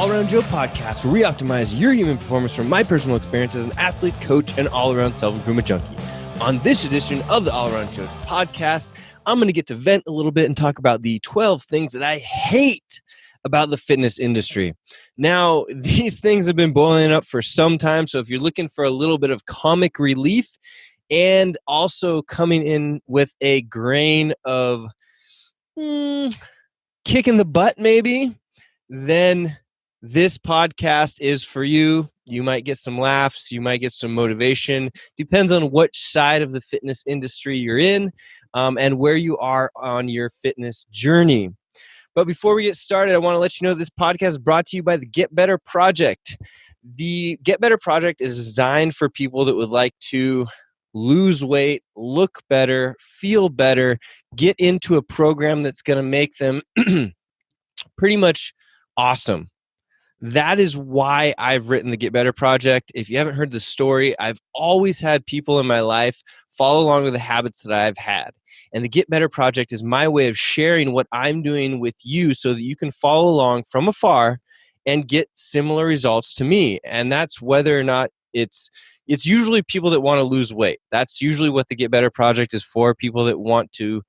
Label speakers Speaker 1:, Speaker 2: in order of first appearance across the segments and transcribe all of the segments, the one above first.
Speaker 1: All Around Joe podcast, where we optimize your human performance from my personal experience as an athlete, coach, and all-around self-improvement junkie. On this edition of the All Around Joe podcast, I'm going to get to vent a little bit and talk about the 12 things that I hate about the fitness industry. Now, these things have been boiling up for some time, so if you're looking for a little bit of comic relief and also coming in with a grain of kick in the butt maybe, then this podcast is for you. You might get some laughs. You might get some motivation. Depends on which side of the fitness industry you're in and where you are on your fitness journey. But before we get started, I want to let you know this podcast is brought to you by the Get Better Project. The Get Better Project is designed for people that would like to lose weight, look better, feel better, get into a program that's going to make them pretty much awesome. That is why I've written the Get Better Project. If you haven't heard the story, I've always had people in my life follow along with the habits that I've had. And the Get Better Project is my way of sharing what I'm doing with you so that you can follow along from afar and get similar results to me. And that's whether or not it's usually people that want to lose weight. That's usually what the Get Better Project is for, people that want to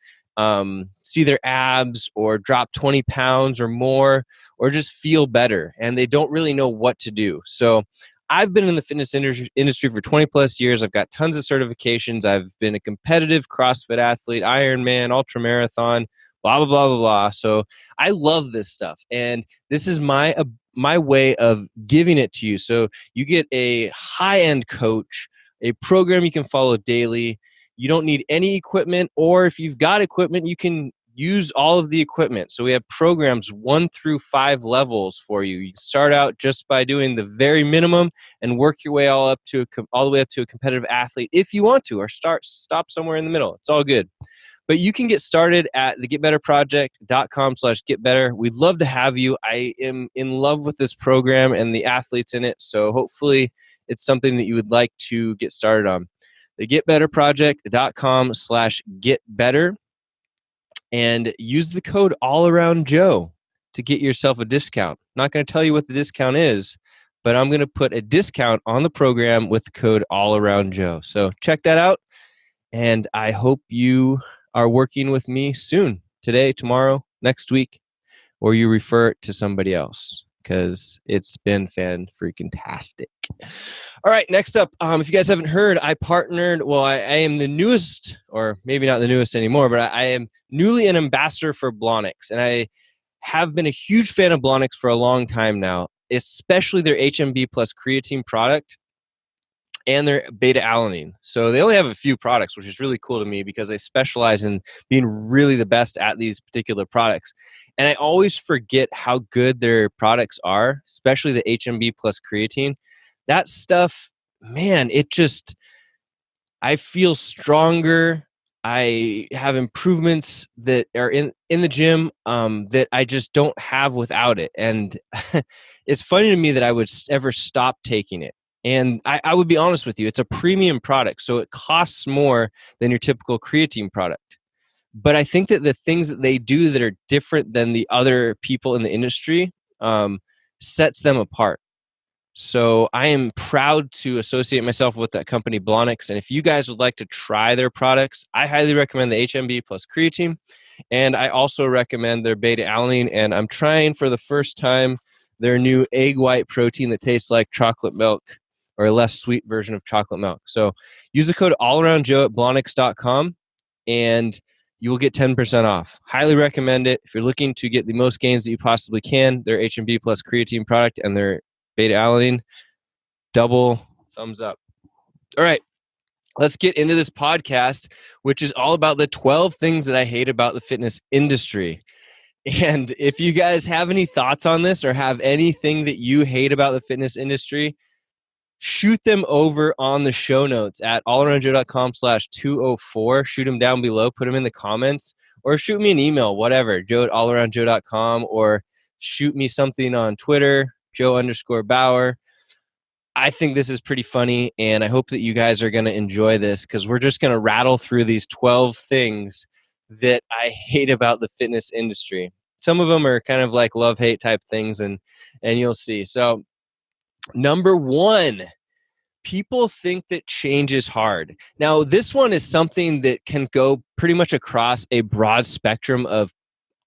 Speaker 1: see their abs or drop 20 pounds or more or just feel better and they don't really know what to do. So I've been in the fitness industry for 20 plus years. I've got tons of certifications. I've been a competitive CrossFit athlete, Ironman, ultramarathon, blah, blah, blah, blah, blah. So I love this stuff. And this is my way of giving it to you. So you get a high-end coach, a program you can follow daily. You don't need any equipment, or if you've got equipment, you can use all of the equipment. So we have programs 1 through 5 levels for you. You start out just by doing the very minimum and work your way all the way up to a competitive athlete if you want to, or stop somewhere in the middle. It's all good. But you can get started at thegetbetterproject.com/getbetter. We'd love to have you. I am in love with this program and the athletes in it. So hopefully it's something that you would like to get started on. thegetbetterproject.com/getbetter and use the code AllAroundJoe to get yourself a discount. I'm not going to tell you what the discount is, but I'm going to put a discount on the program with the code AllAroundJoe. So check that out, and I hope you are working with me soon, today, tomorrow, next week, or you refer it to somebody else, because it's been fan-freaking-tastic. All right, next up, if you guys haven't heard, I am the newest, or maybe not the newest anymore, but I am newly an ambassador for Blonix, and I have been a huge fan of Blonix for a long time now, especially their HMB plus creatine product and their beta-alanine. So they only have a few products, which is really cool to me because they specialize in being really the best at these particular products. And I always forget how good their products are, especially the HMB plus creatine. That stuff, man, I feel stronger. I have improvements that are in the gym that I just don't have without it. And it's funny to me that I would ever stop taking it. And I would be honest with you, it's a premium product, so it costs more than your typical creatine product. But I think that the things that they do that are different than the other people in the industry sets them apart. So I am proud to associate myself with that company, Blonix. And if you guys would like to try their products, I highly recommend the HMB plus creatine. And I also recommend their beta-alanine. And I'm trying for the first time their new egg white protein that tastes like chocolate milk, or a less sweet version of chocolate milk. So use the code AllAroundJoe at Blonix.com and you will get 10% off. Highly recommend it. If you're looking to get the most gains that you possibly can, their HMB plus creatine product and their beta-alanine, double thumbs up. All right, let's get into this podcast, which is all about the 12 things that I hate about the fitness industry. And if you guys have any thoughts on this or have anything that you hate about the fitness industry, shoot them over on the show notes at allaroundjoe.com/204. Shoot them down below, put them in the comments, or shoot me an email, whatever, joe@allaroundjoe.com, or shoot me something on Twitter, Joe_Bauer. I think this is pretty funny, and I hope that you guys are going to enjoy this because we're just going to rattle through these 12 things that I hate about the fitness industry. some of them are kind of like love-hate type things, and you'll see. So number one, people think that change is hard. Now, this one is something that can go pretty much across a broad spectrum of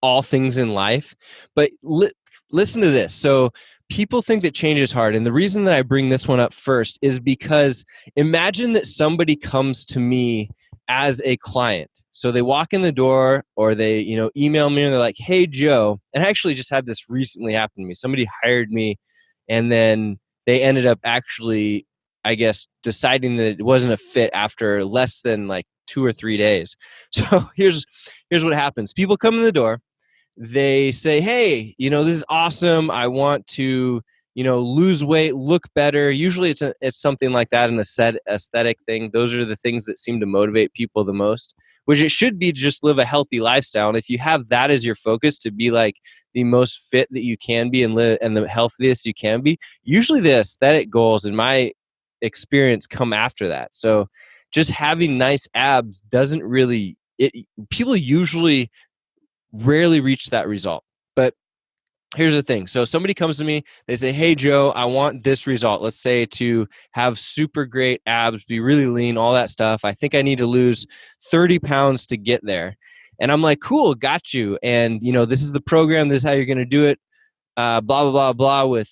Speaker 1: all things in life. But listen to this. So people think that change is hard. And the reason that I bring this one up first is because imagine that somebody comes to me as a client. So they walk in the door, or they, email me, and they're like, "Hey, Joe," and I actually just had this recently happen to me. Somebody hired me, and then they ended up actually, I guess, deciding that it wasn't a fit after less than like 2 or 3 days. So here's what happens. People come in the door, they say, "Hey, this is awesome. I want to, lose weight, look better." Usually it's something like that, an aesthetic thing. Those are the things that seem to motivate people the most, which it should be to just live a healthy lifestyle. And if you have that as your focus, to be like the most fit that you can be and live and the healthiest you can be, usually the aesthetic goals, in my experience, come after that. So just having nice abs doesn't really, people usually rarely reach that result. But here's the thing. So somebody comes to me, they say, "Hey, Joe, I want this result. Let's say to have super great abs, be really lean, all that stuff. I think I need to lose 30 pounds to get there." And I'm like, "Cool, got you. And, this is the program. This is how you're going to do it. Blah, blah, blah, blah, with,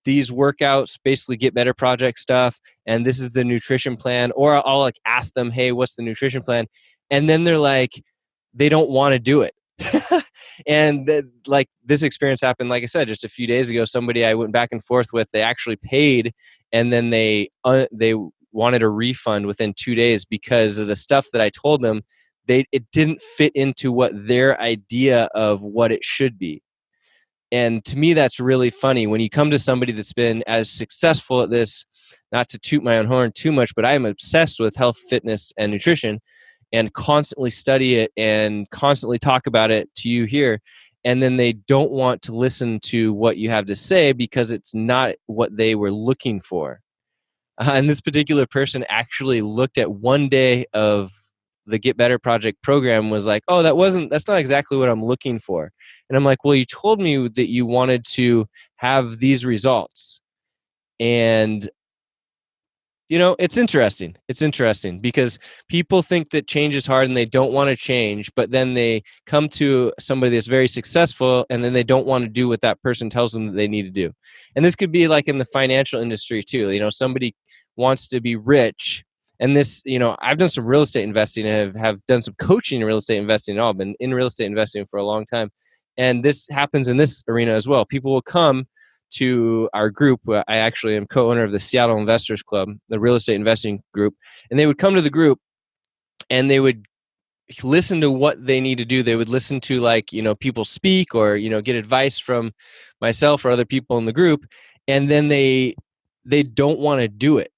Speaker 1: these workouts, basically Get Better Project stuff. And this is the nutrition plan." Or I'll like ask them, "Hey, what's the nutrition plan?" And then they're like, they don't want to do it. And like this experience happened, like I said, just a few days ago. Somebody I went back and forth with, they actually paid, and then they wanted a refund within 2 days because of the stuff that I told them. It didn't fit into what their idea of what it should be. And to me, that's really funny when you come to somebody that's been as successful at this. Not to toot my own horn too much, but I am obsessed with health, fitness, and nutrition, and constantly study it and constantly talk about it to you here. And then they don't want to listen to what you have to say because it's not what they were looking for. And this particular person actually looked at one day of the Get Better Project program and was like, "Oh, that's not exactly what I'm looking for." And I'm like, "Well, you told me that you wanted to have these results." And it's interesting. It's interesting because people think that change is hard and they don't want to change, but then they come to somebody that's very successful and then they don't want to do what that person tells them that they need to do. And this could be like in the financial industry too. Somebody wants to be rich, and this, I've done some real estate investing and have done some coaching in real estate investing and all. I've been in real estate investing for a long time. And this happens in this arena as well. People will come to our group. I actually am co-owner of the Seattle Investors Club, the real estate investing group. And they would come to the group and they would listen to what they need to do. They would listen to people speak or, get advice from myself or other people in the group. And then they don't want to do it,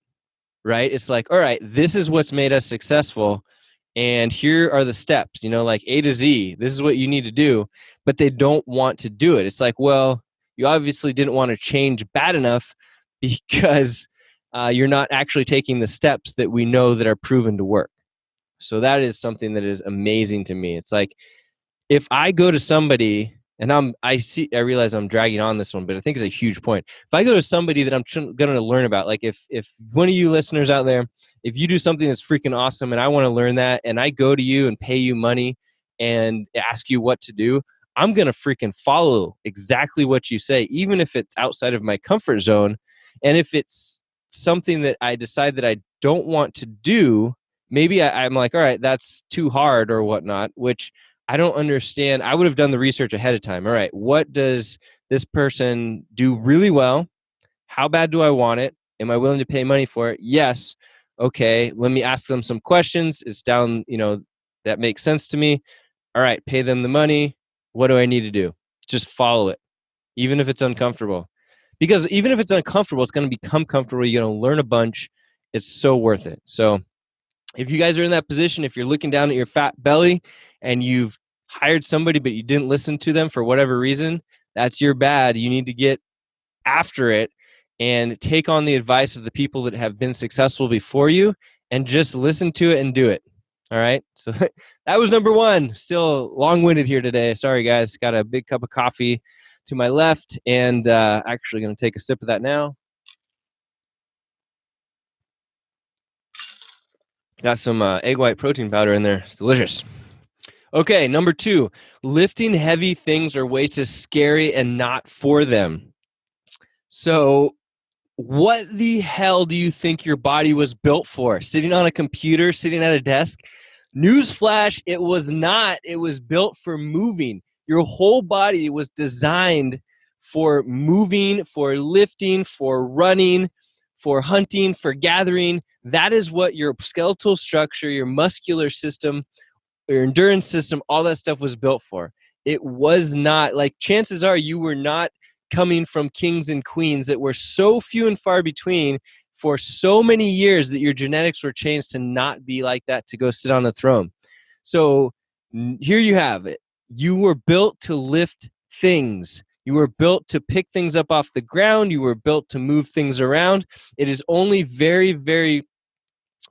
Speaker 1: right? It's like, all right, this is what's made us successful. And here are the steps, like A to Z. This is what you need to do. But they don't want to do it. It's like, well, you obviously didn't want to change bad enough because you're not actually taking the steps that we know that are proven to work. So that is something that is amazing to me. It's like, if I go to somebody, and I realize I'm dragging on this one, but I think it's a huge point. If I go to somebody that I'm going to learn about, like if one of you listeners out there, if you do something that's freaking awesome and I want to learn that, and I go to you and pay you money and ask you what to do, I'm going to freaking follow exactly what you say, even if it's outside of my comfort zone. And if it's something that I decide that I don't want to do, maybe I'm like, all right, that's too hard or whatnot, which I don't understand. I would have done the research ahead of time. All right, what does this person do really well? How bad do I want it? Am I willing to pay money for it? Yes. Okay, let me ask them some questions. It's down, that makes sense to me. All right, pay them the money. What do I need to do? Just follow it, even if it's uncomfortable. Because even if it's uncomfortable, it's going to become comfortable. You're going to learn a bunch. It's so worth it. So if you guys are in that position, if you're looking down at your fat belly and you've hired somebody, but you didn't listen to them for whatever reason, that's your bad. You need to get after it and take on the advice of the people that have been successful before you and just listen to it and do it. All right. So that was number one. Still long-winded here today. Sorry, guys. Got a big cup of coffee to my left, and actually going to take a sip of that now. Got some egg white protein powder in there. It's delicious. Okay, number two, lifting heavy things are way too scary and not for them. So what the hell do you think your body was built for? Sitting on a computer, sitting at a desk? Newsflash, it was not. It was built for moving. Your whole body was designed for moving, for lifting, for running, for hunting, for gathering. That is what your skeletal structure, your muscular system, your endurance system, all that stuff was built for. It was not, like, chances are you were not coming from kings and queens that were so few and far between for so many years that your genetics were changed to not be like that, to go sit on a throne. So here you have it. You were built to lift things. You were built to pick things up off the ground. You were built to move things around. It is only very, very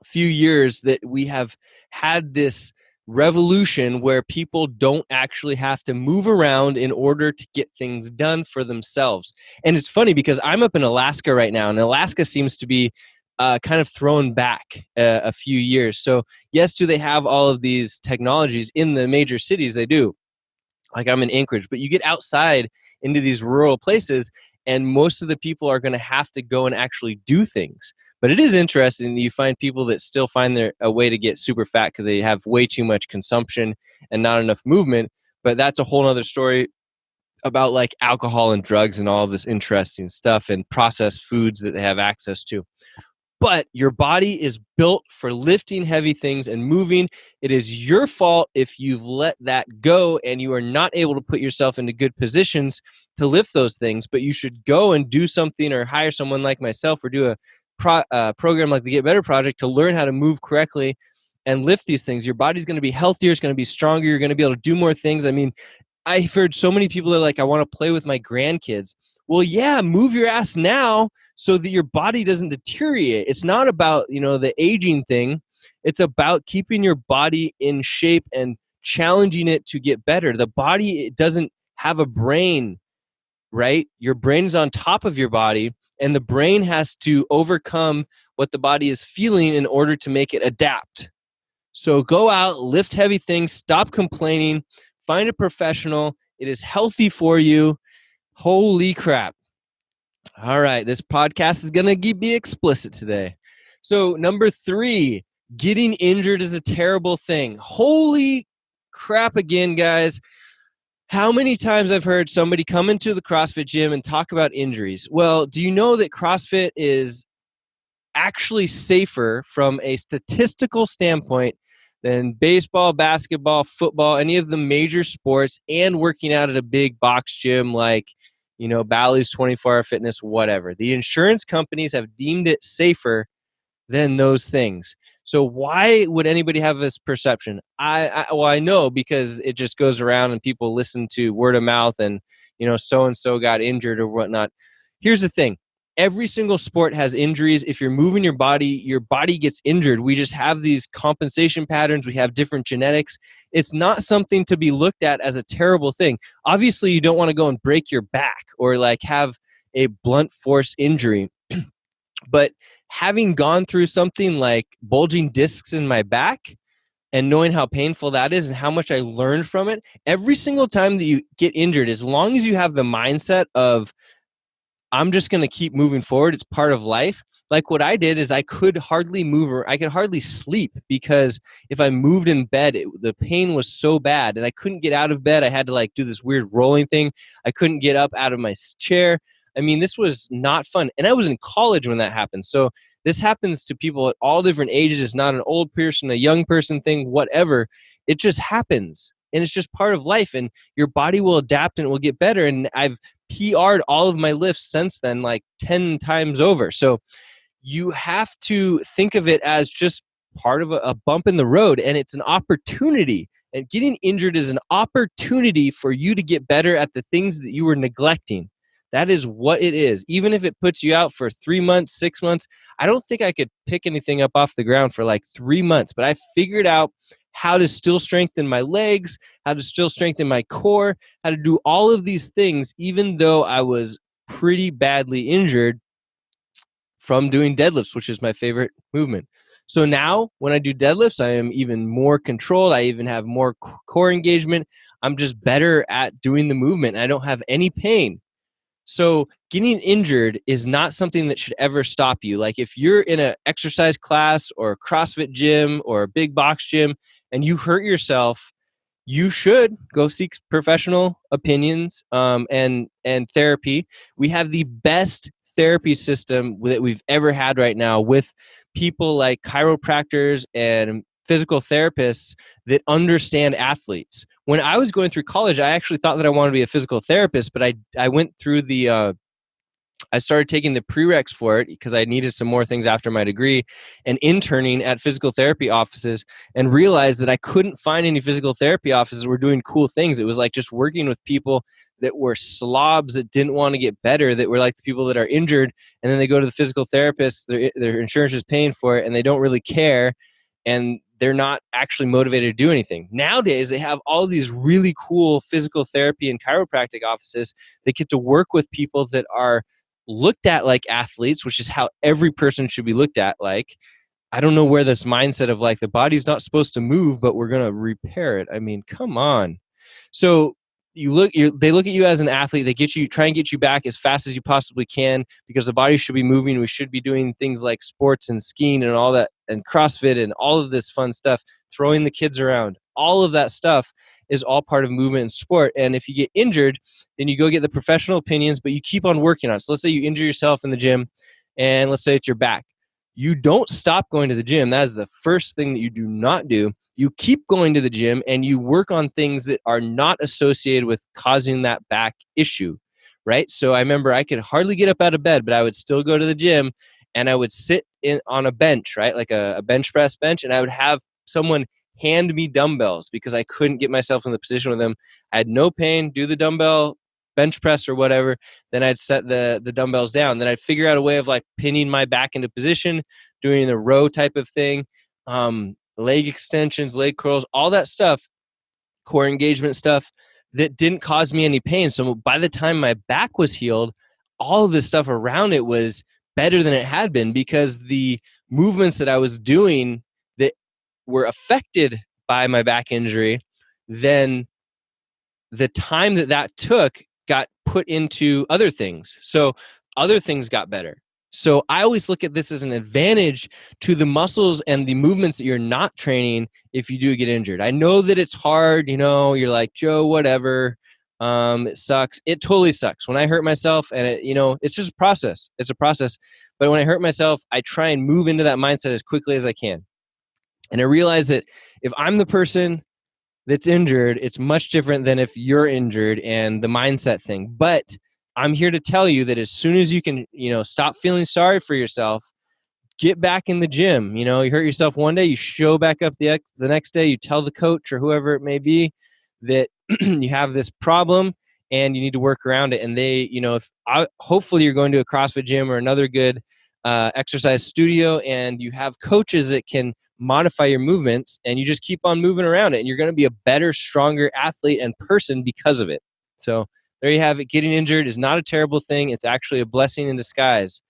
Speaker 1: few years that we have had this revolution where people don't actually have to move around in order to get things done for themselves. And it's funny because I'm up in Alaska right now, and Alaska seems to be kind of thrown back a few years. So yes, do they have all of these technologies in the major cities? They do. Like, I'm in Anchorage, but you get outside into these rural places, and most of the people are going to have to go and actually do things. But it is interesting that you find people that still find a way to get super fat because they have way too much consumption and not enough movement. But that's a whole other story about, like, alcohol and drugs and all of this interesting stuff and processed foods that they have access to. But your body is built for lifting heavy things and moving. It is your fault if you've let that go and you are not able to put yourself into good positions to lift those things. But you should go and do something, or hire someone like myself, or do a program like the Get Better Project to learn how to move correctly and lift these things. Your body's going to be healthier. It's going to be stronger. You're going to be able to do more things. I mean, I've heard so many people that are like, I want to play with my grandkids. Well, yeah, move your ass now so that your body doesn't deteriorate. It's not about, the aging thing. It's about keeping your body in shape and challenging it to get better. The body, it doesn't have a brain, right? Your brain is on top of your body, and the brain has to overcome what the body is feeling in order to make it adapt. So go out, lift heavy things, stop complaining, find a professional. It is healthy for you. Holy crap. All right, this podcast is going to be explicit today. So number 3, getting injured is a terrible thing. Holy crap again, guys. How many times I've heard somebody come into the CrossFit gym and talk about injuries? Well, do you know that CrossFit is actually safer from a statistical standpoint than baseball, basketball, football, any of the major sports, and working out at a big box gym like, Bally's 24-Hour Fitness, whatever? The insurance companies have deemed it safer than those things. So why would anybody have this perception? I know, because it just goes around and people listen to word of mouth and, so-and-so got injured or whatnot. Here's the thing. Every single sport has injuries. If you're moving your body gets injured. We just have these compensation patterns. We have different genetics. It's not something to be looked at as a terrible thing. Obviously, you don't want to go and break your back or like have a blunt force injury. But having gone through something like bulging discs in my back and knowing how painful that is and how much I learned from it, every single time that you get injured, as long as you have the mindset of, I'm just going to keep moving forward, it's part of life. Like what I did is I could hardly move, or I could hardly sleep, because if I moved in bed, the pain was so bad and I couldn't get out of bed. I had to do this weird rolling thing. I couldn't get up out of my chair. I mean, this was not fun. And I was in college when that happened. So this happens to people at all different ages. It's not an old person, a young person thing, whatever. It just happens. And it's just part of life. And your body will adapt and it will get better. And I've PR'd all of my lifts since then, 10 times over. So you have to think of it as just part of a bump in the road. And it's an opportunity. And getting injured is an opportunity for you to get better at the things that you were neglecting. That is what it is. Even if it puts you out for 3 months, 6 months, I don't think I could pick anything up off the ground for like 3 months, but I figured out how to still strengthen my legs, how to still strengthen my core, how to do all of these things, even though I was pretty badly injured from doing deadlifts, which is my favorite movement. So now when I do deadlifts, I am even more controlled. I even have more core engagement. I'm just better at doing the movement. I don't have any pain. So getting injured is not something that should ever stop you. Like if you're in an exercise class or a CrossFit gym or a big box gym and you hurt yourself, you should go seek professional opinions and therapy. We have the best therapy system that we've ever had right now with people like chiropractors and physical therapists that understand athletes. When I was going through college, I actually thought that I wanted to be a physical therapist, but I went through I started taking the prereqs for it because I needed some more things after my degree and interning at physical therapy offices and realized that I couldn't find any physical therapy offices that were doing cool things. It was like just working with people that were slobs that didn't want to get better, that were like the people that are injured, and then they go to the physical therapist, their insurance is paying for it, and they don't really care, and they're not actually motivated to do anything. Nowadays, they have all these really cool physical therapy and chiropractic offices that get to work with people that are looked at like athletes, which is how every person should be looked at. Like, I don't know where this mindset of like the body's not supposed to move, but we're going to repair it. I mean, come on. So they look at you as an athlete. They try and get you back as fast as you possibly can because the body should be moving. We should be doing things like sports and skiing and all that and CrossFit and all of this fun stuff, throwing the kids around. All of that stuff is all part of movement and sport. And if you get injured, then you go get the professional opinions, but you keep on working on it. So let's say you injure yourself in the gym and let's say it's your back. You don't stop going to the gym. That is the first thing that you do not do. You keep going to the gym and you work on things that are not associated with causing that back issue, right? So I remember I could hardly get up out of bed, but I would still go to the gym and I would sit on a bench, right? Like a bench press bench, and I would have someone hand me dumbbells because I couldn't get myself in the position with them. I had no pain, do the dumbbell bench press or whatever. Then I'd set the dumbbells down. Then I'd figure out a way of like pinning my back into position, doing the row type of thing, leg extensions, leg curls, all that stuff, core engagement stuff that didn't cause me any pain. So by the time my back was healed, all of this stuff around it was better than it had been because the movements that I was doing that were affected by my back injury, then the time that took got put into other things. So other things got better. So I always look at this as an advantage to the muscles and the movements that you're not training if you do get injured. I know that it's hard, you're like, Joe, whatever. It sucks. It totally sucks. When I hurt myself and it's just a process. It's a process. But when I hurt myself, I try and move into that mindset as quickly as I can. And I realize that if I'm the person that's injured, it's much different than if you're injured and the mindset thing. But I'm here to tell you that as soon as you can, stop feeling sorry for yourself, get back in the gym. You hurt yourself one day, you show back up the next day, you tell the coach or whoever it may be that you have this problem and you need to work around it. And they, hopefully you're going to a CrossFit gym or another good exercise studio and you have coaches that can modify your movements and you just keep on moving around it and you're going to be a better, stronger athlete and person because of it. So there you have it. Getting injured is not a terrible thing. It's actually a blessing in disguise.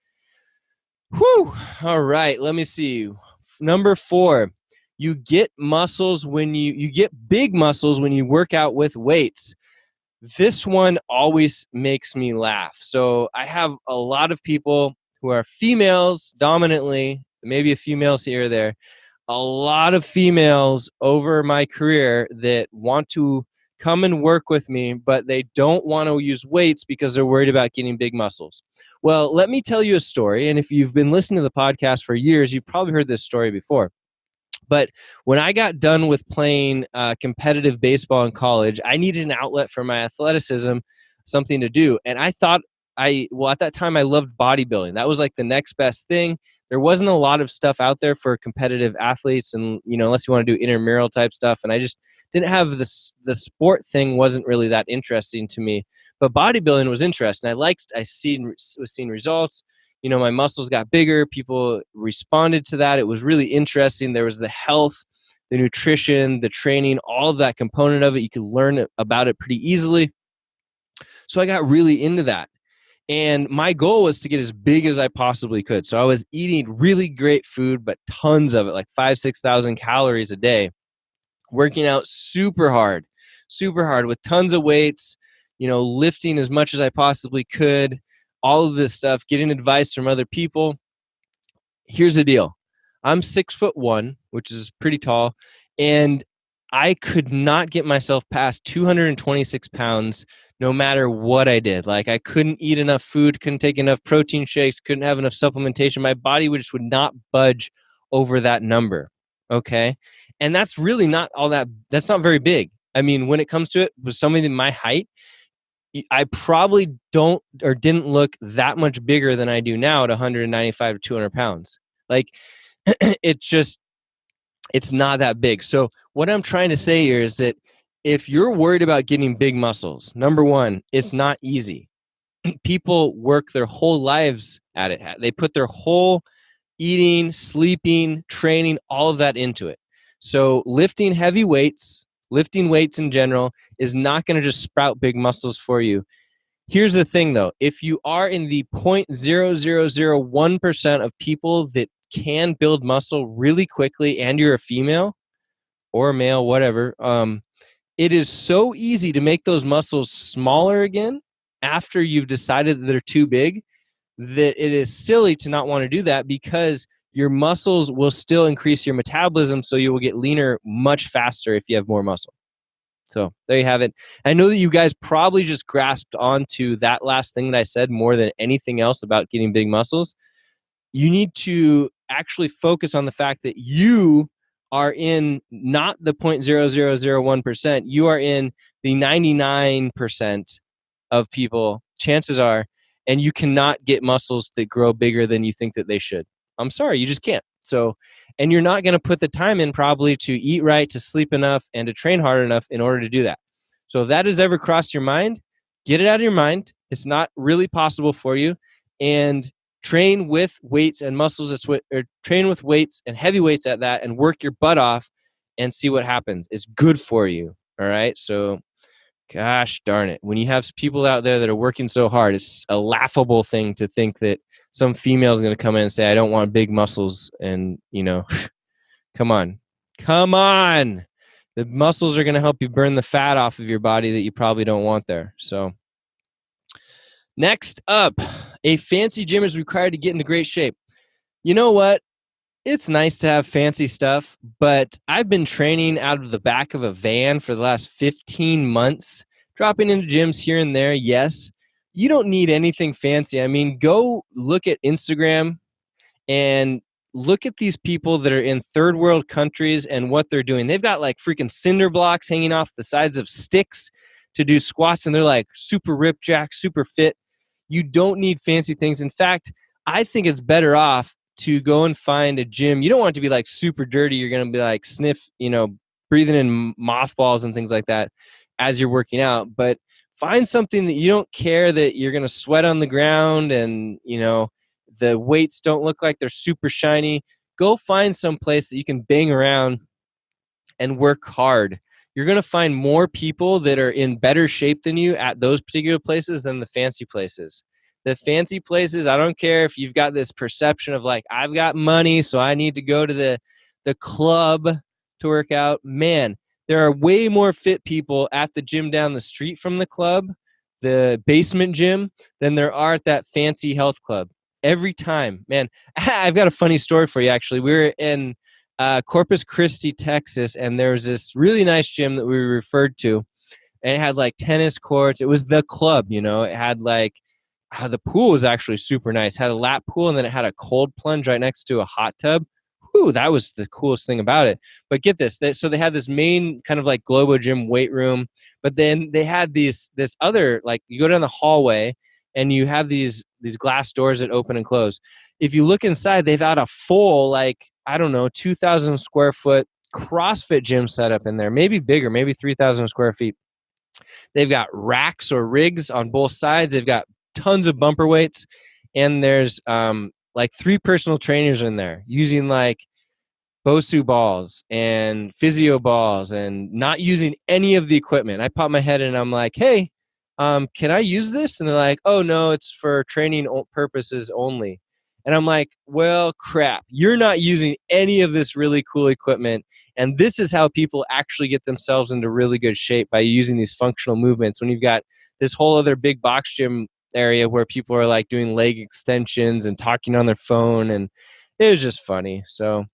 Speaker 1: Whew. All right. Let me see. Number 4, you get muscles when you get big muscles when you work out with weights. This one always makes me laugh. So I have a lot of people who are females dominantly, maybe a few males here or there, a lot of females over my career that want to come and work with me, but they don't want to use weights because they're worried about getting big muscles. Well, let me tell you a story. And if you've been listening to the podcast for years, you've probably heard this story before. But when I got done with playing competitive baseball in college, I needed an outlet for my athleticism, something to do. And I thought at that time I loved bodybuilding. That was like the next best thing. There wasn't a lot of stuff out there for competitive athletes, and unless you want to do intramural type stuff. And I just didn't have this. The sport thing wasn't really that interesting to me, but bodybuilding was interesting. Was seeing results. My muscles got bigger. People responded to that. It was really interesting. There was the health, the nutrition, the training, all of that component of it. You could learn about it pretty easily. So I got really into that. And my goal was to get as big as I possibly could. So I was eating really great food, but tons of it, like 5,000-6,000 calories a day, working out super hard with tons of weights, lifting as much as I possibly could, all of this stuff, getting advice from other people. Here's the deal. I'm 6'1", which is pretty tall, and I could not get myself past 226 pounds no matter what I did. Like, I couldn't eat enough food, couldn't take enough protein shakes, couldn't have enough supplementation. My body would not budge over that number. Okay. And that's really not that's not very big. I mean, when it comes to it, with somebody my height, I probably don't or didn't look that much bigger than I do now at 195 to 200 pounds. Like, it's not that big. So what I'm trying to say here is that if you're worried about getting big muscles, number one, it's not easy. People work their whole lives at it. They put their whole eating, sleeping, training, all of that into it. So lifting heavy weights, lifting weights in general, is not going to just sprout big muscles for you. Here's the thing, though. If you are in the 0.0001% of people that can build muscle really quickly, and you're a female or a male, whatever, it is so easy to make those muscles smaller again after you've decided that they're too big, that it is silly to not want to do that, because your muscles will still increase your metabolism, so you will get leaner much faster if you have more muscle. So there you have it. I know that you guys probably just grasped onto that last thing that I said more than anything else about getting big muscles. You need to actually focus on the fact that you are in not the 0.0001%. You are in the 99% of people, chances are, and you cannot get muscles that grow bigger than you think that they should. I'm sorry, you just can't. So, and you're not going to put the time in probably to eat right, to sleep enough, and to train hard enough in order to do that. So if that has ever crossed your mind, get it out of your mind. It's not really possible for you. And train with weights and muscles, or train with weights and heavy weights at that, and work your butt off and see what happens. It's good for you. All right. So, gosh darn it. When you have people out there that are working so hard, it's a laughable thing to think that some female is going to come in and say, I don't want big muscles. And, come on. The muscles are going to help you burn the fat off of your body that you probably don't want there. So, next up, a fancy gym is required to get into great shape. You know what? It's nice to have fancy stuff, but I've been training out of the back of a van for the last 15 months, dropping into gyms here and there. Yes, you don't need anything fancy. I mean, go look at Instagram and look at these people that are in third world countries and what they're doing. They've got like freaking cinder blocks hanging off the sides of sticks to do squats, and they're like super ripped, jack, super fit. You don't need fancy things. In fact, I think it's better off to go and find a gym. You don't want it to be like super dirty. You're going to be like breathing in mothballs and things like that as you're working out. But find something that you don't care that you're going to sweat on the ground and, the weights don't look like they're super shiny. Go find some place that you can bang around and work hard. You're going to find more people that are in better shape than you at those particular places than the fancy places. The fancy places, I don't care if you've got this perception of like, I've got money, so I need to go to the club to work out. Man, there are way more fit people at the gym down the street from the club, the basement gym, than there are at that fancy health club. Every time, man. I've got a funny story for you, actually. We were in Corpus Christi, Texas, and there was this really nice gym that we were referred to, and it had like tennis courts. It was the club, it had like the pool was actually super nice. It had a lap pool, and then it had a cold plunge right next to a hot tub. Whew, that was the coolest thing about it. But get this, so they had this main kind of like Globo Gym weight room, but then they had this other, like, you go down the hallway and you have these glass doors that open and close. If you look inside, they've got a full, like, I don't know, 2,000 square foot CrossFit gym setup in there, maybe bigger, maybe 3,000 square feet. They've got racks or rigs on both sides. They've got tons of bumper weights, and there's like 3 personal trainers in there using like BOSU balls and physio balls and not using any of the equipment. I pop my head in and I'm like, hey, can I use this? And they're like, oh, no, it's for training purposes only. And I'm like, well, crap, you're not using any of this really cool equipment. And this is how people actually get themselves into really good shape, by using these functional movements. When you've got this whole other big box gym area where people are like doing leg extensions and talking on their phone, and it was just funny. So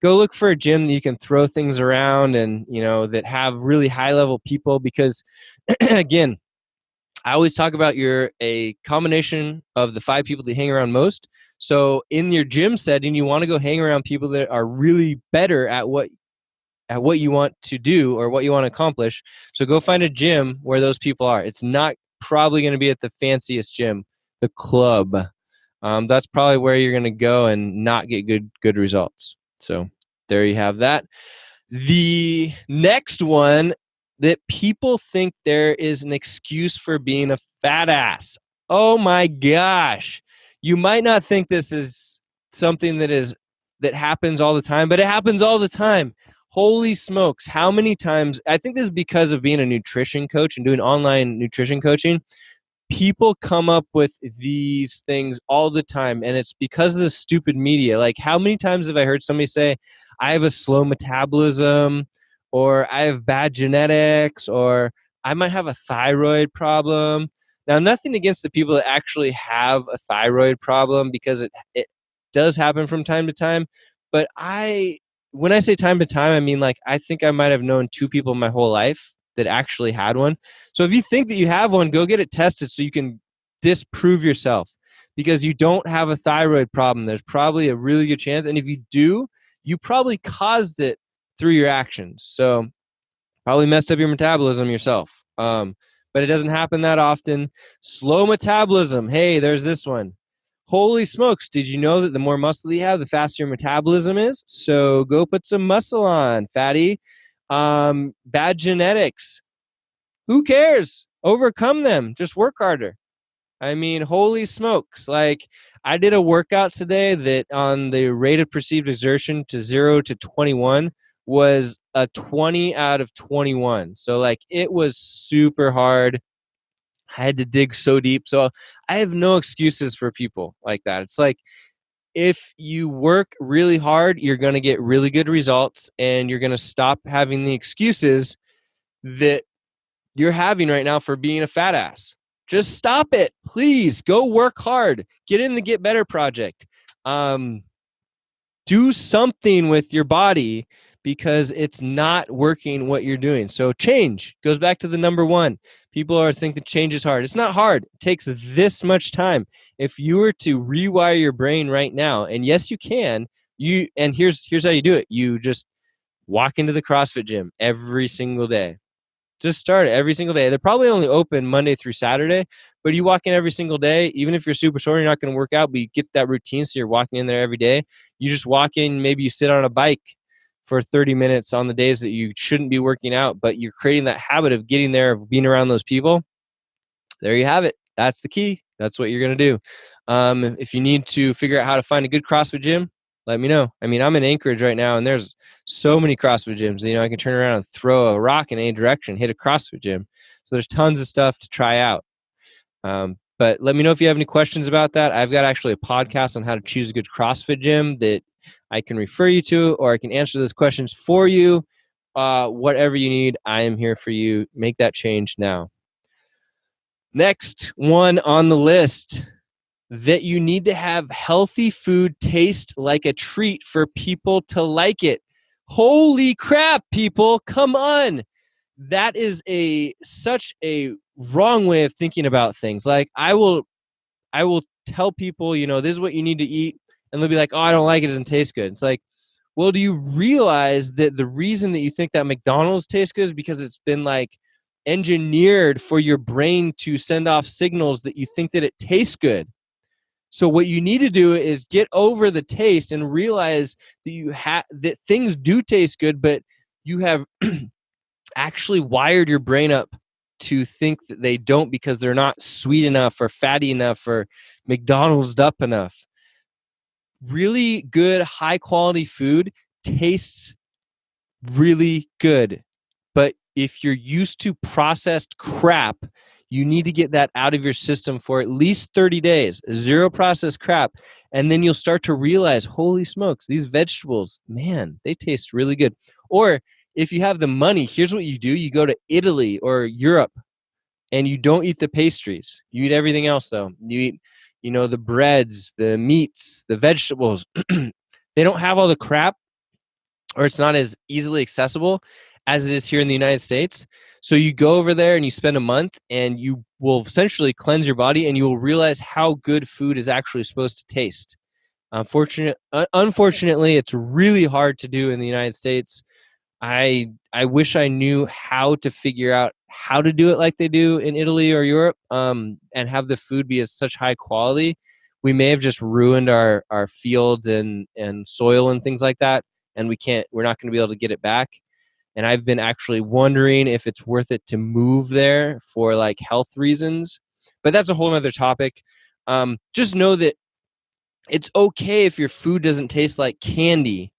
Speaker 1: go look for a gym that you can throw things around and, you know, that have really high level people, because again, I always talk about you're a combination of the 5 people that you hang around most. So in your gym setting, you want to go hang around people that are really better at what you want to do or what you want to accomplish. So go find a gym where those people are. It's not probably going to be at the fanciest gym, the club. That's probably where you're going to go and not get good results. So there you have that. The next one, that people think there is an excuse for being a fat ass. Oh my gosh. You might not think this is something that happens all the time, but it happens all the time. Holy smokes. How many times? I think this is because of being a nutrition coach and doing online nutrition coaching. People come up with these things all the time, and it's because of the stupid media. Like, how many times have I heard somebody say, I have a slow metabolism, or I have bad genetics, or I might have a thyroid problem? Now, nothing against the people that actually have a thyroid problem, because it does happen from time to time. But when I say time to time, I mean, like, I think I might have known 2 people in my whole life that actually had one. So if you think that you have one, go get it tested so you can disprove yourself, because you don't have a thyroid problem. There's probably a really good chance. And if you do, you probably caused it through your actions. So probably messed up your metabolism yourself. But it doesn't happen that often. Slow metabolism. Hey, there's this one. Holy smokes. Did you know that the more muscle you have, the faster your metabolism is? So go put some muscle on, fatty. Bad genetics. Who cares? Overcome them. Just work harder. I mean, holy smokes. Like, I did a workout today that on the rate of perceived exertion to 0 to 21 was a 20 out of 21. So like, it was super hard. I had to dig so deep. So I have no excuses for people like that. It's like, if you work really hard, you're going to get really good results, and you're going to stop having the excuses that you're having right now for being a fat ass. Just stop it. Please go work hard. Get in the Get Better project. Do something with your body, because it's not working what you're doing. So change goes back to the number 1. People think that change is hard. It's not hard. It takes this much time. If you were to rewire your brain right now, and yes, you can, and here's how you do it. You just walk into the CrossFit gym every single day. Just start it every single day. They're probably only open Monday through Saturday, but you walk in every single day. Even if you're super sore, you're not going to work out, but you get that routine, so you're walking in there every day. You just walk in, maybe you sit on a bike for 30 minutes on the days that you shouldn't be working out, but you're creating that habit of getting there, of being around those people. There you have it. That's the key. That's what you're going to do. If you need to figure out how to find a good CrossFit gym, let me know. I mean, I'm in Anchorage right now, and there's so many CrossFit gyms. You know, I can turn around and throw a rock in any direction, hit a CrossFit gym. So there's tons of stuff to try out. But let me know if you have any questions about that. I've got actually a podcast on how to choose a good CrossFit gym that I can refer you to, or I can answer those questions for you. Whatever you need, I am here for you. Make that change now. Next one on the list, that you need to have healthy food taste like a treat for people to like it. Holy crap, people, come on. That is such a wrong way of thinking about things. Like, I will tell people, you know, this is what you need to eat, and they'll be like, oh, I don't like it. It doesn't taste good. It's like, well, do you realize that the reason that you think that McDonald's tastes good is because it's been like engineered for your brain to send off signals that you think that it tastes good. So what you need to do is get over the taste and realize that that things do taste good, but you have actually wired your brain up to think that they don't because they're not sweet enough or fatty enough or McDonald's up enough. Really good, high quality food tastes really good. But if you're used to processed crap, you need to get that out of your system for at least 30 days, zero processed crap. And then you'll start to realize, holy smokes, these vegetables, man, they taste really good. Or if you have the money, here's what you do. You go to Italy or Europe and you don't eat the pastries. You eat everything else, though. You eat, the breads, the meats, the vegetables. They don't have all the crap, or it's not as easily accessible as it is here in the United States. So you go over there and you spend a month and you will essentially cleanse your body and you will realize how good food is actually supposed to taste. Unfortunately, it's really hard to do in the United States. I wish I knew how to figure out how to do it like they do in Italy or Europe, and have the food be of such high quality. We may have just ruined our fields and soil and things like that, and we're not going to be able to get it back. And I've been actually wondering if it's worth it to move there for like health reasons, but that's a whole other topic. Just know that it's okay if your food doesn't taste like candy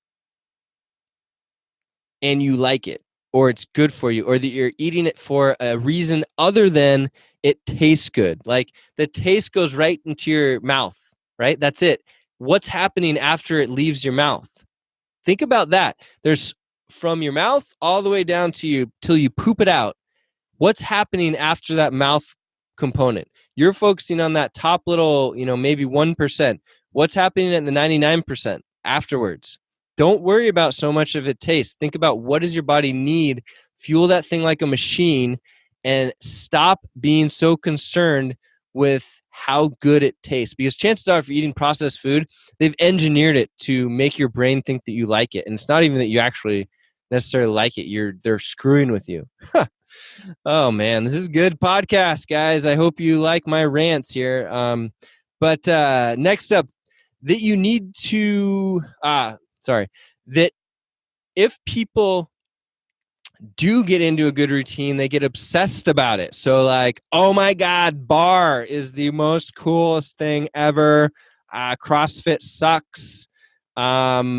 Speaker 1: and you like it, or it's good for you, or that you're eating it for a reason other than it tastes good. Like the taste goes right into your mouth, right? That's it. What's happening after it leaves your mouth? Think about that. There's from your mouth all the way down to you till you poop it out. What's happening after that mouth component? You're focusing on that top little, maybe 1%. What's happening at the 99% afterwards? Don't worry about so much of it tastes. Think about what does your body need? Fuel that thing like a machine and stop being so concerned with how good it tastes. Because chances are if you're eating processed food, they've engineered it to make your brain think that you like it. And it's not even that you actually necessarily like it. They're screwing with you. Oh man, this is a good podcast, guys. I hope you like my rants here. But next up, that you need to that if people do get into a good routine, they get obsessed about it. So like, oh my God, bar is the most coolest thing ever. CrossFit sucks. Pilates,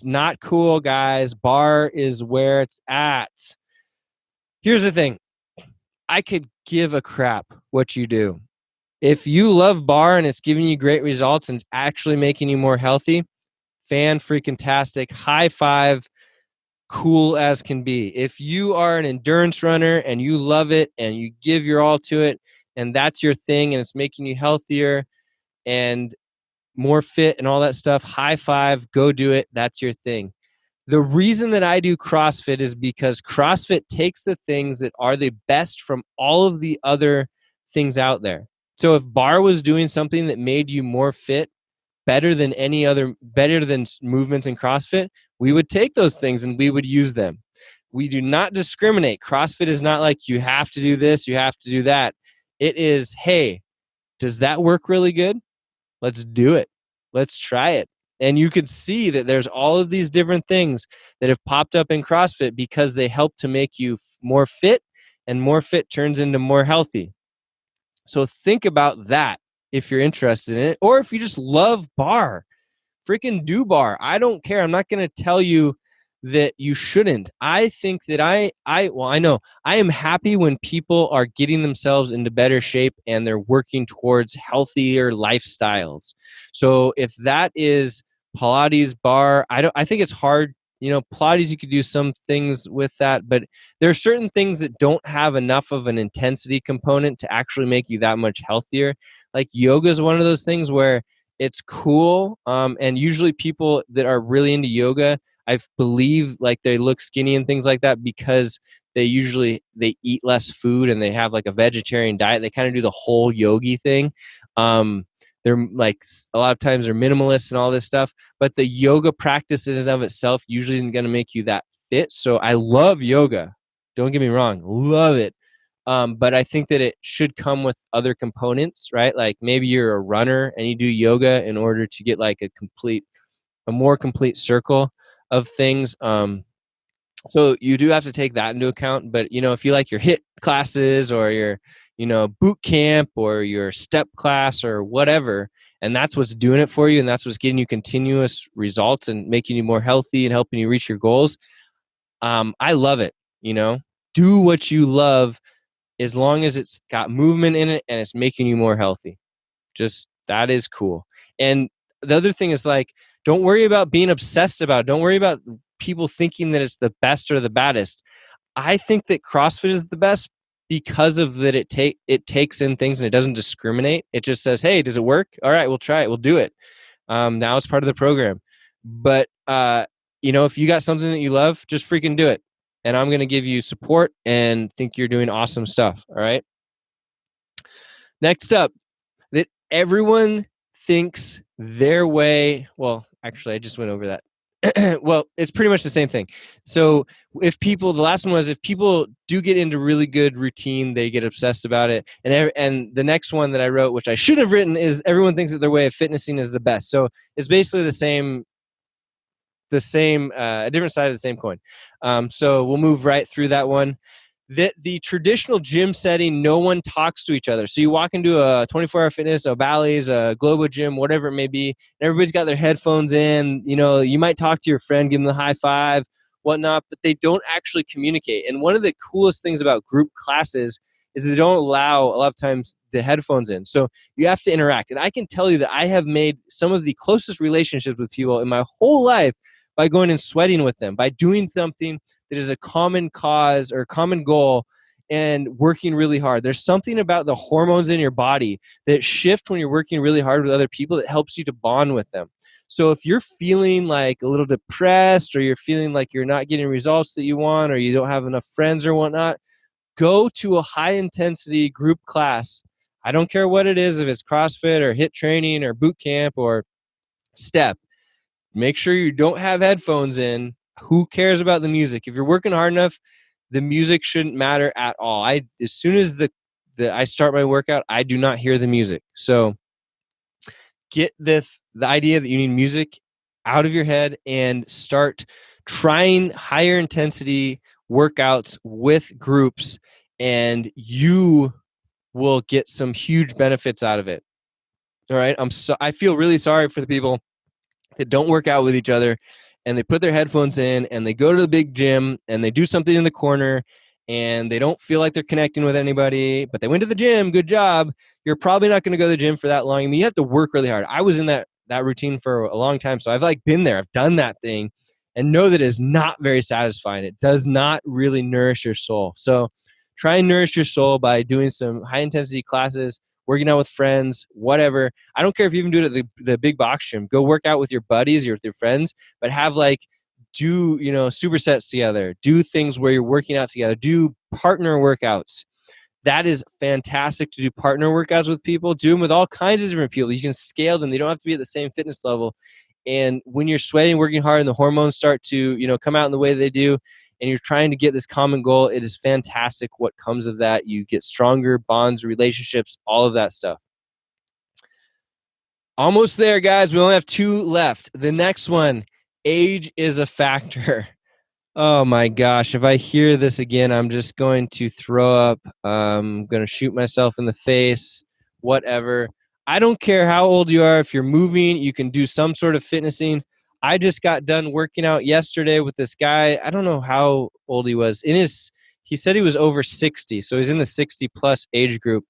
Speaker 1: not cool, guys. Bar is where it's at. Here's the thing. I could give a crap what you do. If you love bar and it's giving you great results and it's actually making you more healthy, fan-freaking-tastic, high five, cool as can be. If you are an endurance runner and you love it and you give your all to it and that's your thing and it's making you healthier and more fit and all that stuff, high five, go do it. That's your thing. The reason that I do CrossFit is because CrossFit takes the things that are the best from all of the other things out there. So if bar was doing something that made you more fit, better than movements in CrossFit, we would take those things and we would use them. We do not discriminate. CrossFit is not like you have to do this, you have to do that. It is, hey, does that work really good? Let's do it. Let's try it. And you could see that there's all of these different things that have popped up in CrossFit because they help to make you more fit, and more fit turns into more healthy. So think about that if you're interested in it, or if you just love bar, freaking do bar. I don't care. I'm not going to tell you that you shouldn't. I think that I know I am happy when people are getting themselves into better shape and they're working towards healthier lifestyles. So if that is Pilates, bar, I think it's hard. Pilates, you could do some things with that, but there are certain things that don't have enough of an intensity component to actually make you that much healthier. Like yoga is one of those things where it's cool. And usually people that are really into yoga, I believe like they look skinny and things like that because they eat less food and they have like a vegetarian diet. They kind of do the whole yogi thing. They're like a lot of times they're minimalists and all this stuff, but the yoga practice in and of itself usually isn't going to make you that fit. So I love yoga. Don't get me wrong, love it. But I think that it should come with other components, right? Like maybe you're a runner and you do yoga in order to get like a more complete circle of things. So you do have to take that into account. But if you like your HIIT classes or your boot camp or your step class or whatever, and that's what's doing it for you, and that's what's getting you continuous results and making you more healthy and helping you reach your goals, I love it. Do what you love, as long as it's got movement in it and it's making you more healthy. Just that is cool. And the other thing is, like, don't worry about being obsessed about it. Don't worry about people thinking that it's the best or the baddest. I think that CrossFit is the best because of that it takes in things and it doesn't discriminate. It just says, hey, does it work? All right, we'll try it. We'll do it. Now it's part of the program. But if you got something that you love, just freaking do it. And I'm going to give you support and think you're doing awesome stuff. All right. Next up, that everyone thinks their way. Well, actually, I just went over that. Well, it's pretty much the same thing. So the last one was, if people do get into really good routine, they get obsessed about it. And the next one that I wrote, which I should have written, is everyone thinks that their way of fitnessing is the best. So it's basically the same, a different side of the same coin. So we'll move right through that one. The traditional gym setting, no one talks to each other. So you walk into a 24-hour fitness, a Bally's, a Globo gym, whatever it may be, everybody's got their headphones in. You might talk to your friend, give them the high five, whatnot, but they don't actually communicate. And one of the coolest things about group classes is they don't allow, a lot of times, the headphones in. So you have to interact. And I can tell you that I have made some of the closest relationships with people in my whole life by going and sweating with them, by doing something that is a common cause or common goal and working really hard. There's something about the hormones in your body that shift when you're working really hard with other people that helps you to bond with them. So if you're feeling like a little depressed, or you're feeling like you're not getting results that you want, or you don't have enough friends or whatnot, go to a high intensity group class. I don't care what it is, if it's CrossFit or HIIT training or boot camp or step. Make sure you don't have headphones in. Who cares about the music? If you're working hard enough, the music shouldn't matter at all. As soon as I start my workout, I do not hear the music. So get the idea that you need music out of your head and start trying higher intensity workouts with groups, and you will get some huge benefits out of it. All right. I feel really sorry for the people that don't work out with each other, and they put their headphones in and they go to the big gym and they do something in the corner and they don't feel like they're connecting with anybody, but they went to the gym. Good job. You're probably not going to go to the gym for that long. I mean, you have to work really hard. I was in that routine for a long time. So I've been there. I've done that thing and know that it is not very satisfying. It does not really nourish your soul. So try and nourish your soul by doing some high intensity classes, working out with friends, whatever. I don't care if you even do it at the big box gym. Go work out with your buddies or with your friends, but have do supersets together. Do things where you're working out together. Do partner workouts. That is fantastic to do partner workouts with people. Do them with all kinds of different people. You can scale them. They don't have to be at the same fitness level. And when you're sweating, working hard, and the hormones start to come out in the way they do, and you're trying to get this common goal, it is fantastic what comes of that. You get stronger bonds, relationships, all of that stuff. Almost there, guys. We only have 2 left. The next one, age is a factor. Oh my gosh. If I hear this again, I'm just going to throw up. I'm going to shoot myself in the face, whatever. I don't care how old you are. If you're moving, you can do some sort of fitnessing. I just got done working out yesterday with this guy. I don't know how old he was. He said he was over 60, so he's in the 60 plus age group.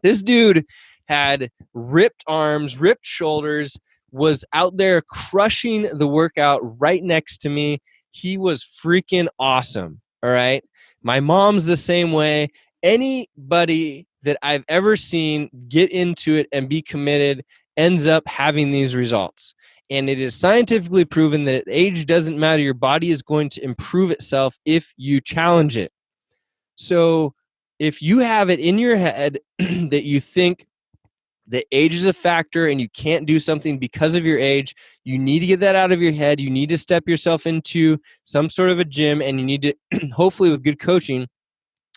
Speaker 1: This dude had ripped arms, ripped shoulders, was out there crushing the workout right next to me. He was freaking awesome. All right. My mom's the same way. Anybody that I've ever seen get into it and be committed ends up having these results. And it is scientifically proven that age doesn't matter. Your body is going to improve itself if you challenge it. So if you have it in your head that you think that age is a factor and you can't do something because of your age. You need to get that out of your head. You need to step yourself into some sort of a gym, and you need to, hopefully with good coaching,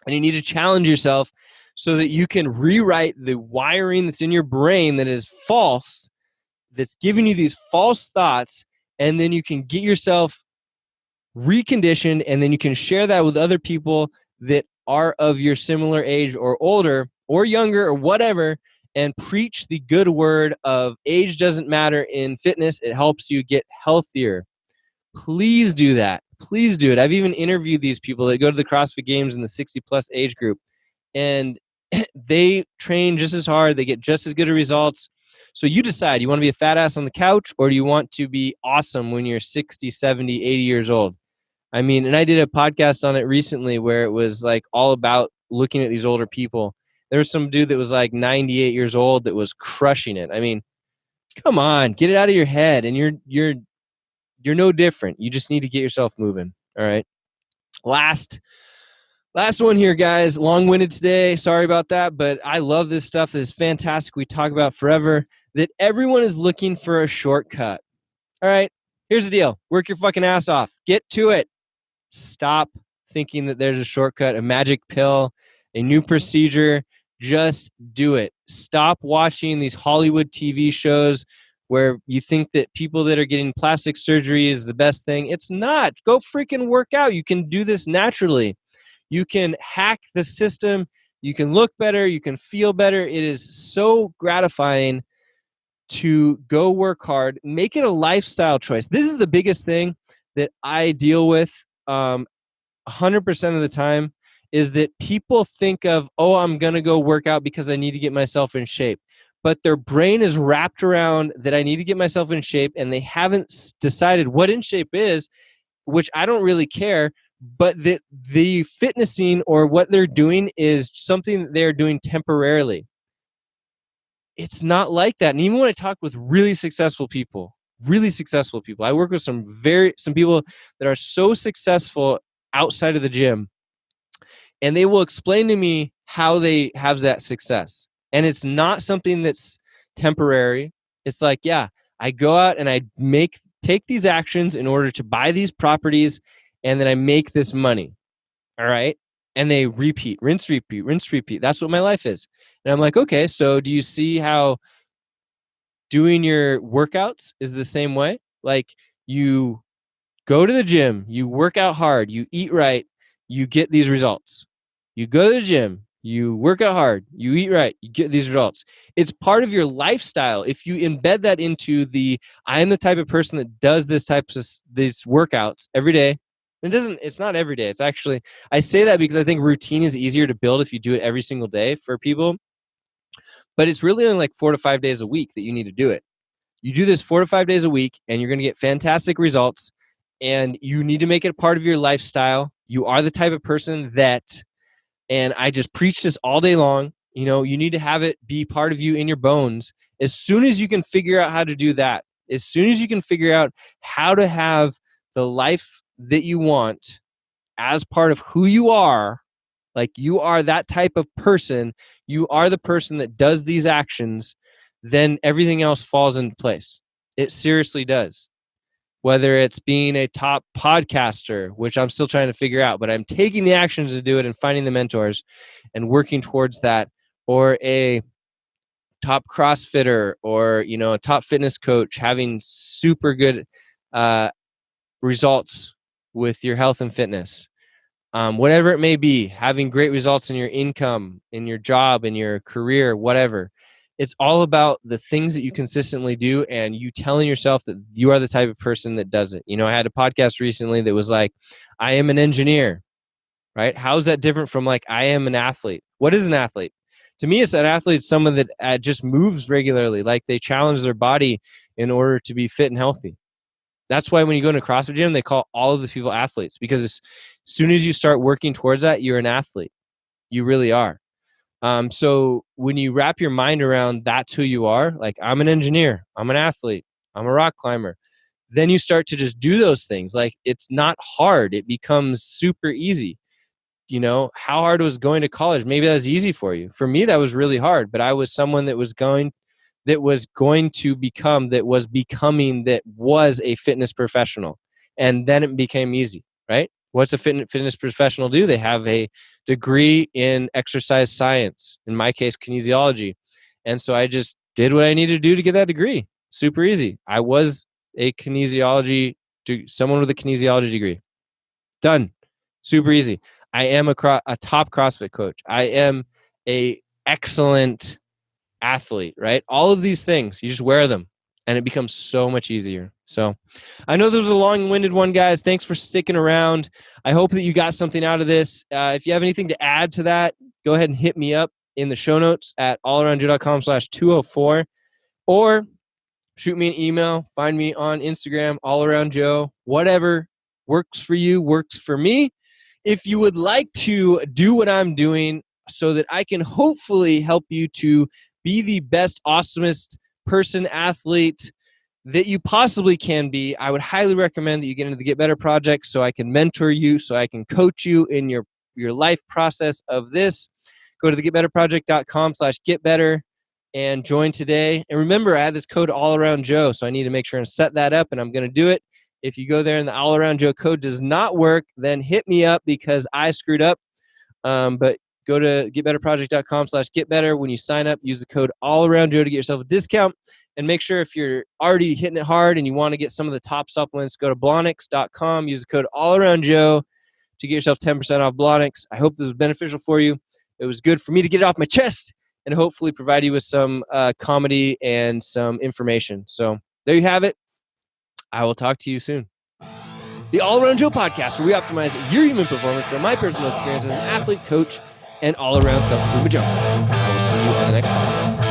Speaker 1: and you need to challenge yourself so that you can rewrite the wiring that's in your brain that is false, that's giving you these false thoughts, and then you can get yourself reconditioned, and then you can share that with other people that are of your similar age or older or younger or whatever, and preach the good word of age doesn't matter in fitness. It helps you get healthier. Please do that. Please do it. I've even interviewed these people that go to the CrossFit Games in the 60 plus age group, and they train just as hard. They get just as good of results. So you decide, you want to be a fat ass on the couch, or do you want to be awesome when you're 60, 70, 80 years old? I mean, and I did a podcast on it recently where it was like all about looking at these older people. There was some dude that was like 98 years old that was crushing it. I mean, come on, get it out of your head, and you're no different. You just need to get yourself moving. All right. Last one here, guys. Long-winded today. Sorry about that, but I love this stuff. It's fantastic. We talk about forever, that everyone is looking for a shortcut. All right. Here's the deal. Work your fucking ass off. Get to it. Stop thinking that there's a shortcut, a magic pill, a new procedure. Just do it. Stop watching these Hollywood TV shows where you think that people that are getting plastic surgery is the best thing. It's not. Go freaking work out. You can do this naturally. You can hack the system. You can look better. You can feel better. It is so gratifying to go work hard. Make it a lifestyle choice. This is the biggest thing that I deal with 100% of the time, is that people think of, oh, I'm going to go work out because I need to get myself in shape. But their brain is wrapped around that I need to get myself in shape, and they haven't decided what in shape is, which I don't really care, but the fitnessing or what they're doing is something that they're doing temporarily. It's not like that. And even when I talk with really successful people, I work with some people that are so successful outside of the gym, and they will explain to me how they have that success. And it's not something that's temporary. It's like, yeah, I go out and I take these actions in order to buy these properties, and then I make this money. All right. And they repeat, rinse, repeat, rinse, repeat. That's what my life is. And I'm like, okay, so do you see how doing your workouts is the same way? Like, you go to the gym, you work out hard, you eat right, you get these results. You go to the gym, you work out hard, you eat right, you get these results. It's part of your lifestyle. If you embed that into I am the type of person that does these workouts every day. It's not every day. It's actually, I say that because I think routine is easier to build if you do it every single day for people. But it's really only like 4 to 5 days a week that you need to do it. You do this 4 to 5 days a week, and you're going to get fantastic results. And you need to make it a part of your lifestyle. You are the type of person that, and I just preach this all day long, you need to have it be part of you in your bones. As soon as you can figure out how to do that, as soon as you can figure out how to have the life that you want as part of who you are, like you are that type of person, you are the person that does these actions, then everything else falls into place. It seriously does. Whether it's being a top podcaster, which I'm still trying to figure out, but I'm taking the actions to do it and finding the mentors and working towards that, or a top CrossFitter, or a top fitness coach, having super good results with your health and fitness. Whatever it may be, having great results in your income, in your job, in your career, whatever. It's all about the things that you consistently do, and you telling yourself that you are the type of person that does it. I had a podcast recently that was like, I am an engineer, right? How is that different from like, I am an athlete? What is an athlete? To me, it's an athlete, someone that just moves regularly, like they challenge their body in order to be fit and healthy. That's why when you go into a CrossFit gym, they call all of the people athletes, because as soon as you start working towards that, you're an athlete. You really are. So when you wrap your mind around that's who you are, like I'm an engineer, I'm an athlete, I'm a rock climber, then you start to just do those things. Like it's not hard. It becomes super easy. how hard was going to college? Maybe that was easy for you. For me, that was really hard, but I was someone that was becoming, that was a fitness professional. And then it became easy, right? What's a fitness professional do? They have a degree in exercise science, in my case, kinesiology. And so I just did what I needed to do to get that degree. Super easy. I was someone with a kinesiology degree. Done. Super easy. I am a top CrossFit coach. I am a excellent athlete, right? All of these things, you just wear them and it becomes so much easier. So I know this was a long-winded one, guys. Thanks for sticking around. I hope that you got something out of this. If you have anything to add to that, go ahead and hit me up in the show notes at allaroundjoe.com/204, or shoot me an email. Find me on Instagram, allaroundjoe. Whatever works for you works for me. If you would like to do what I'm doing so that I can hopefully help you to be the best, awesomest person, athlete that you possibly can be, I would highly recommend that you get into the Get Better Project so I can mentor you, so I can coach you in your life process of this. Go to thegetbetterproject.com/getbetter and join today. And remember, I had this code allaroundjoe, so I need to make sure and set that up, and I'm going to do it. If you go there and the allaroundjoe code does not work, then hit me up because I screwed up. But go to getbetterproject.com/getbetter. When you sign up, use the code allaroundjoe to get yourself a discount. And make sure if you're already hitting it hard and you want to get some of the top supplements, go to blonix.com, use the code allaroundjoe to get yourself 10% off Blonix. I hope this was beneficial for you. It was good for me to get it off my chest and hopefully provide you with some comedy and some information. So there you have it. I will talk to you soon. The All Around Joe podcast, where we optimize your human performance from my personal experience as an athlete, coach, and all-around self-improvement junkie. I will see you on the next one.